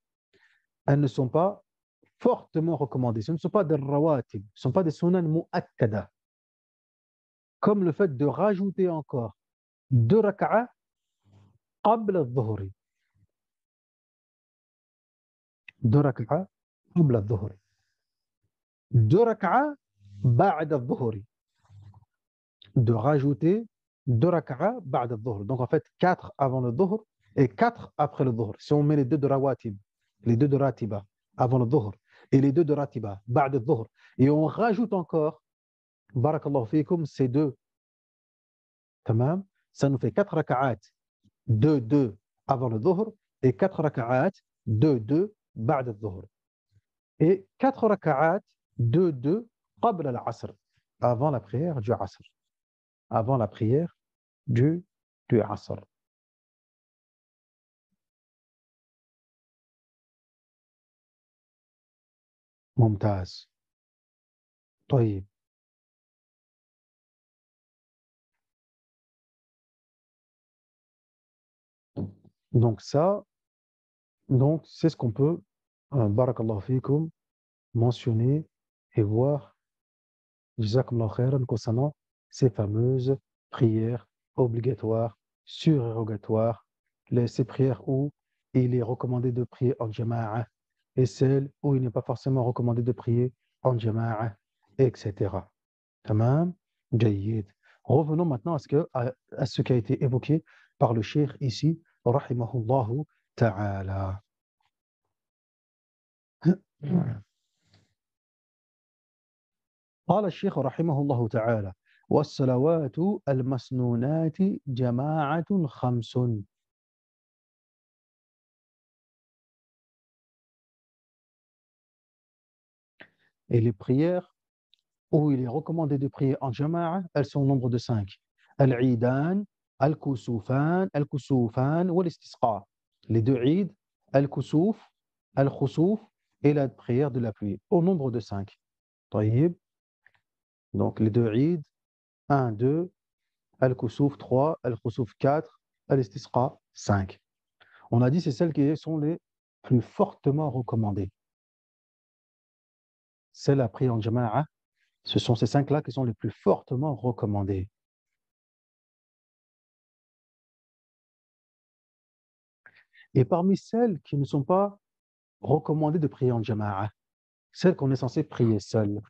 elles ne sont pas fortement recommandées. Ce ne sont pas des rawatib, ce ne sont pas des sunan mu'akkada. Comme le fait de rajouter encore 2 raka'at qabla al-dhuhri. 2 raka'at qabla al-dhuhri. 2 raka'at ba'da al-dhuhri. De rajouter 2 raka'at ba'da al-dhuhr. Donc en fait, 4 avant le dhuhr et 4 après le dhuhr. Si on met les 2 de rawatib, les 2 de ratiba avant le dhuhr et les 2 de ratiba ba'da al-dhuhr, et on rajoute encore, barakallahu fikum, ces 2, tamam, ça nous fait 4 raka'at, 2, 2 avant le dhuhr et 4 raka'at, 2, 2 ba'da al-dhuhr. Et 4 raka'at, 2, 2 qabla al-asr, avant la prière du asr. Avant la prière du asr. ممتاز. طيب. Donc ça, donc c'est ce qu'on peut, barakallahu fikum, mentionner et voir, jazakumullahu khairan, concernant ces fameuses prières obligatoires, surérogatoires, ces prières où il est recommandé de prier en jama'a et celles où il n'est pas forcément recommandé de prier en jama'a, etc. Tamam, jayyid. Revenons maintenant à ce qui a été évoqué par le cheikh ici, rahimahullahu ta'ala. قال الشيخ رحمه الله تعالى: والصلوات المسنونات جماعة 5. Et les prières où il est recommandé de prier en jama'a, elles sont au nombre de 5. Al-Idan, Al-Kusufan ou l'Istisqa. Les deux Eid, Al-Kusuf, Al-Khusuf et la prière de la pluie, au nombre de 5. طيب. Donc les deux Eid, 1, 2, Al-Kusuf 3, Al-Khusuf 4, Al-Istisqa 5. On a dit c'est celles qui sont les plus fortement recommandées. Celles à prier en jama'a, ce sont ces 5-là qui sont les plus fortement recommandées. Et parmi celles qui ne sont pas recommandées de prier en jama'a, celles qu'on est censé prier seul,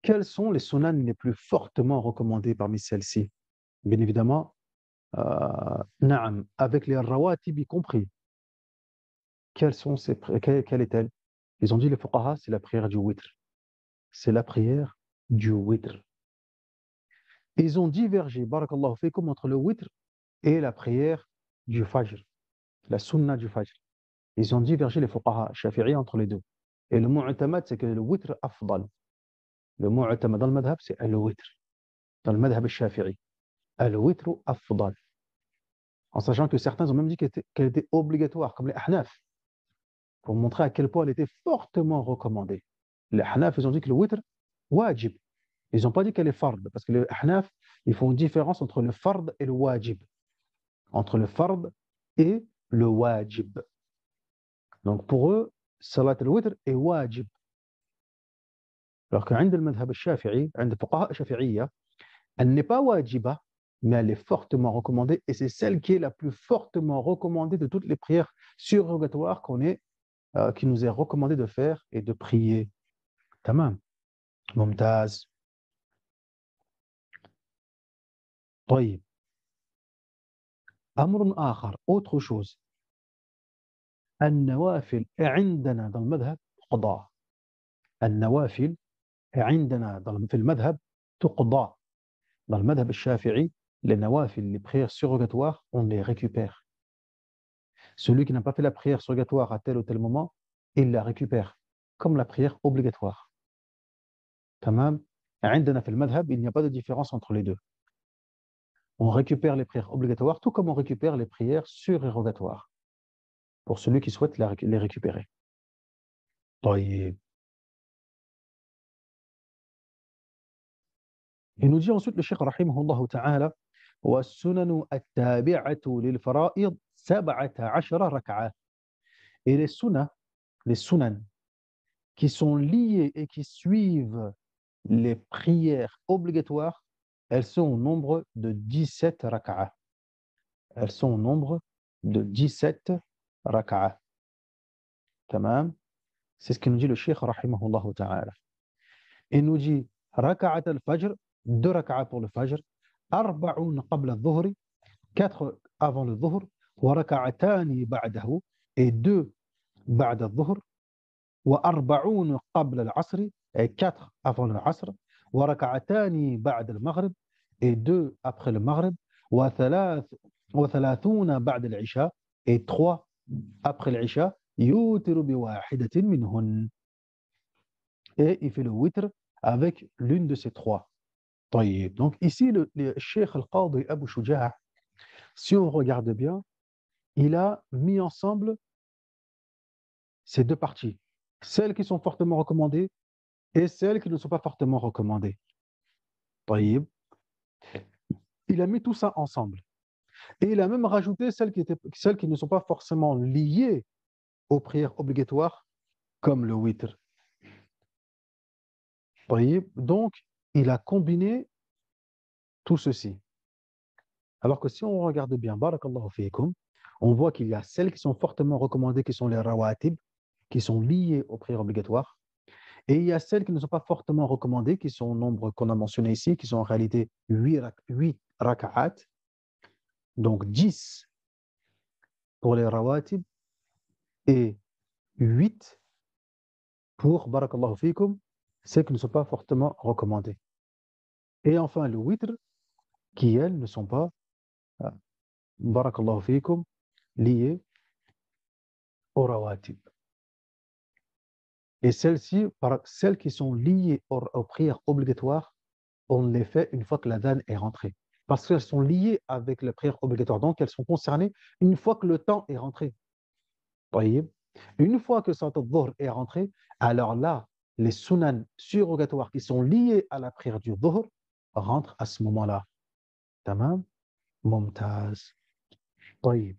quelles sont les sunan les plus fortement recommandées parmi celles-ci? Bien évidemment, na'am, avec les rawatib y compris. Quelle est-elle? Ils ont dit les fuqaha, c'est la prière du witr. C'est la prière du witr. Ils ont divergé, barakallahu fikum, entre le witr et la prière du fajr, la sunna du fajr. Ils ont divergé les fuqaha shafi'i entre les deux. Et le mu'tamad, c'est que le witr afdal. Le mu'tamad dans le madhab, c'est le witr. Dans le madhab shafi'i, le witr afdal. En sachant que certains ont même dit qu'elle était obligatoire, comme les ahnaf, pour montrer à quel point elle était fortement recommandée. Les ahnaf, ils ont dit que le witr, wajib. Ils n'ont pas dit qu'elle est fard, parce que les ahnaf, ils font une différence entre le fard et le wajib. Entre le fard et le wajib. Donc pour eux, salat al-witr est wajib. Alors qu'عند المذهب الشافعي, عند الفقهاء الشافعية, elle n'est pas wajiba, mais elle est fortement recommandée, et c'est celle qui est la plus fortement recommandée de toutes les prières surrogatoires qui nous est recommandé de faire et de prier. Tamam. Mumtaz. طيب. أمر آخر, autre chose. النوافل عندنا dans le madhab تقضى. النوافل عندنا في المذهب تقضى. Dans le madhab الشافعي, les nawafil, les prières surrogatoires, on les récupère. Celui qui n'a pas fait la prière surrogatoire à tel ou tel moment, il la récupère, comme la prière obligatoire. Tamam. عندنا في المذهب, il n'y a pas de différence entre les deux. On récupère les prières obligatoires, tout comme on récupère les prières surérogatoires, pour celui qui souhaite les récupérer. طيب. Il nous dit ensuite le Cheikh rahimahullah ta'ala والسنن التابعة للفرائض 17 ركعة. Et les sunan qui sont liées et qui suivent les prières obligatoires, elles sont au nombre de 17 raka'a. Elles sont au nombre de 17 raka'a. Tamam. C'est ce que nous dit le Cheikh rahimahullah ta'ala. Il nous dit raka'at al-fajr, 2 raka'a pour le fajr, arba'un qabla al-dhuhri, 4 avant le dhuhr, wa raka'atani ba'dahu, et 2 ba'da al-dhuhr, wa arba'un qabla al-asri, et 4 avant le asr, wa raka'atani ba'da al-maghrib, et 2 après le maghrib, wa thalathuna ba'da al-isha, et 3 après l'isha, yutiru bi wahidatin minhun. Et il fait le witr avec l'une de ces 3. طيب. Donc ici, le Cheikh Al-Qadi Abu Shuja', si on regarde bien, il a mis ensemble ces deux parties. Celles qui sont fortement recommandées et celles qui ne sont pas fortement recommandées. طيب. Il a mis tout ça ensemble. Et il a même rajouté celles qui ne sont pas forcément liées aux prières obligatoires, comme le witr. طيب. Donc, il a combiné tout ceci. Alors que si on regarde bien, barakallahu fiikum, on voit qu'il y a celles qui sont fortement recommandées, qui sont les rawatib, qui sont liées aux prières obligatoires. Et il y a celles qui ne sont pas fortement recommandées, qui sont au nombre qu'on a mentionné ici, qui sont en réalité 8 raka'at, donc 10 pour les rawatib et 8 pour, barakallahu fiikum, celles qui ne sont pas fortement recommandées. Et enfin le witr, qui elles ne sont pas, barakallahu fiikum, liées aux rawatib. Et celles qui sont liées aux prières obligatoires, on les fait une fois que l'adhan est rentré. Parce qu'elles sont liées avec les prières obligatoires. Donc, elles sont concernées une fois que le temps est rentré. Voyez. Une fois que Salat al-Dhuhr est rentré, alors là, les sunan surrogatoires qui sont liés à la prière du Dhuhr rentrent à ce moment-là. Tamam, Mumtaz. طيب.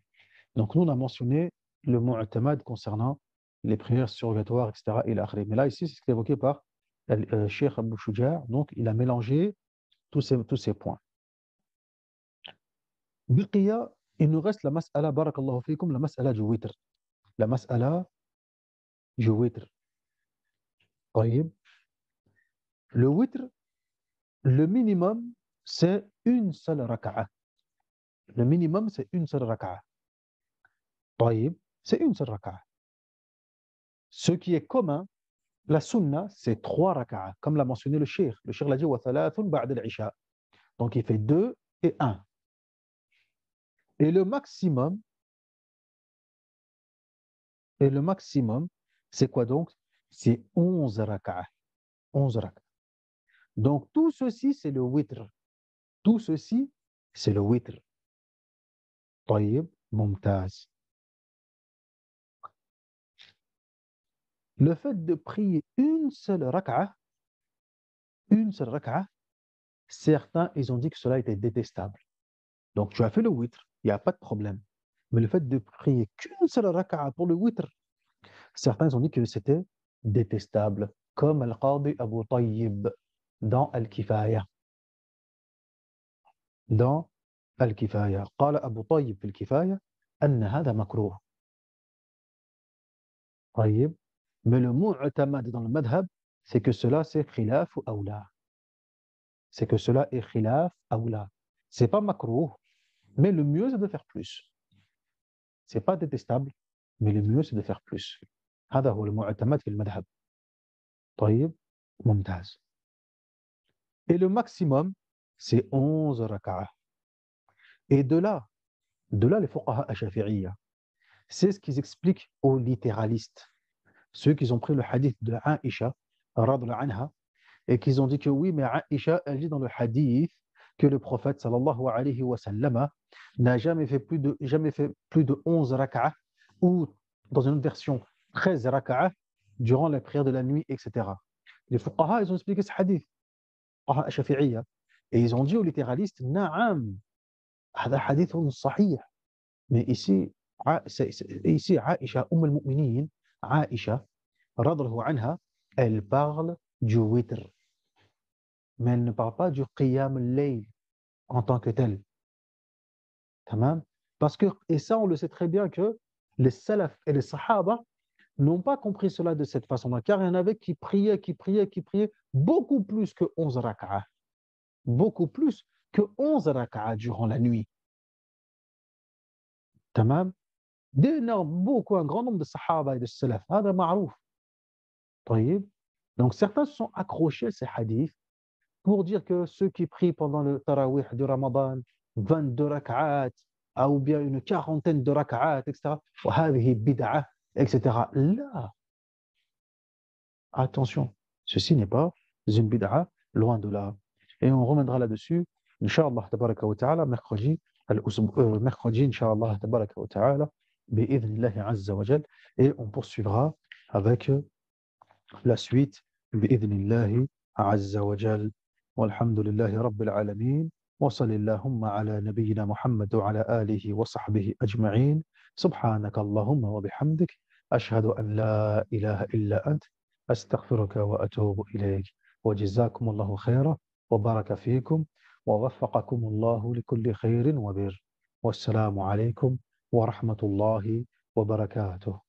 Donc, nous, on a mentionné le mu'tamad concernant les prières surrogatoires, etc. Mais là, ici, c'est ce qui est évoqué par le Cheikh Abou Shuja'. Donc, il a mélangé tous ces points. Biqiya, il nous reste la mas'ala, barakallahu fikum, la mas'ala du witr. La mas'ala du witr. طيب. Le witr, le minimum, c'est une seule raka'a. Le minimum, c'est une seule raka'a. طيب. C'est une seule raka'a. Ce qui est commun, la sunna, c'est 3 raka'a, comme l'a mentionné le cheikh. Le cheikh l'a dit, wa thalathun ba'da al-isha. Donc, il fait 2 et 1. Et le maximum, c'est quoi donc? C'est 11 raka'a. 11 raka'a. Donc, tout ceci, c'est le witr. Tout ceci, c'est le witr. طيب, mumtaz. Le fait de prier une seule raka'a, certains, ils ont dit que cela était détestable. Donc, tu as fait le witr, il n'y a pas de problème. Mais le fait de prier qu'une seule raka'a pour le witr, certains, ils ont dit que c'était détestable. Comme Al-Qadi Abu Tayyib dans Al-Kifaya. Dans Al-Kifaya. قال أبو طيب في الكفاية أن هذا مكروه. طيب. Mais le mu'tamad dans le madhab, c'est que cela c'est khilaf ou awla. C'est que cela est khilaf awla. C'est pas makrouh, mais le mieux c'est de faire plus. C'est pas détestable, mais le mieux c'est de faire plus. هذا هو المعتمد في المذهب. طيب. ممتاز. Et le maximum, c'est 11 raka'a. Et de là les fuqaha ash-shafi'iyya, c'est ce qu'ils expliquent aux littéralistes. Ceux qui ont pris le hadith de Aïcha, radhiyallahu anha, et qu'ils ont dit que oui, mais Aïcha, elle dit dans le hadith que le prophète, sallallahu alayhi wa sallam, n'a jamais fait plus de 11 raka'a, ou dans une autre version, 13 raka'a, durant la prière de la nuit, etc. Les fuqaha, ils ont expliqué ce hadith, fuqaha ash-shafi'iyya, et ils ont dit aux littéralistes, na'am, هذا حديث صحيح. Mais ici, Aïcha, al-Mu'minin, Aïcha, radhiyallahu anha, elle parle du witr. Mais elle ne parle pas du qiyam al-layl en tant que tel. Tamam. Parce que, et ça on le sait très bien que les salaf et les sahaba n'ont pas compris cela de cette façon-là, car il y en avait qui priaient beaucoup plus que 11 raka'a. Beaucoup plus que 11 raka'a durant la nuit. Tamam. Un grand nombre de sahaba et de salaf. هذا معروف. طيب. Donc certains se sont accrochés à ces hadiths pour dire que ceux qui prient pendant le tarawih du Ramadan, 22 rak'at, ou bien une quarantaine de rak'at, etc., وهذه بدعة, etc. Là, attention, ceci n'est pas une bid'a, loin de là. Et on reviendra là-dessus, Inch'Allah, tabaraka wa ta'ala, mercredi, Inch'Allah, tabaraka wa ta'ala, bi'idhnillahi azza wa jal, et on poursuivra avec la suite, bi'idhnillahi azza wa jal. والحمد لله رب العالمين وصل اللهم على نبينا محمد وعلى آله وصحبه أجمعين سبحانك اللهم وبحمدك أشهد أن لا إله إلا أنت أستغفرك وأتوب إليك وجزاكم الله خيرا وبارك فيكم ووفقكم الله لكل خير وبر والسلام عليكم ورحمة الله وبركاته.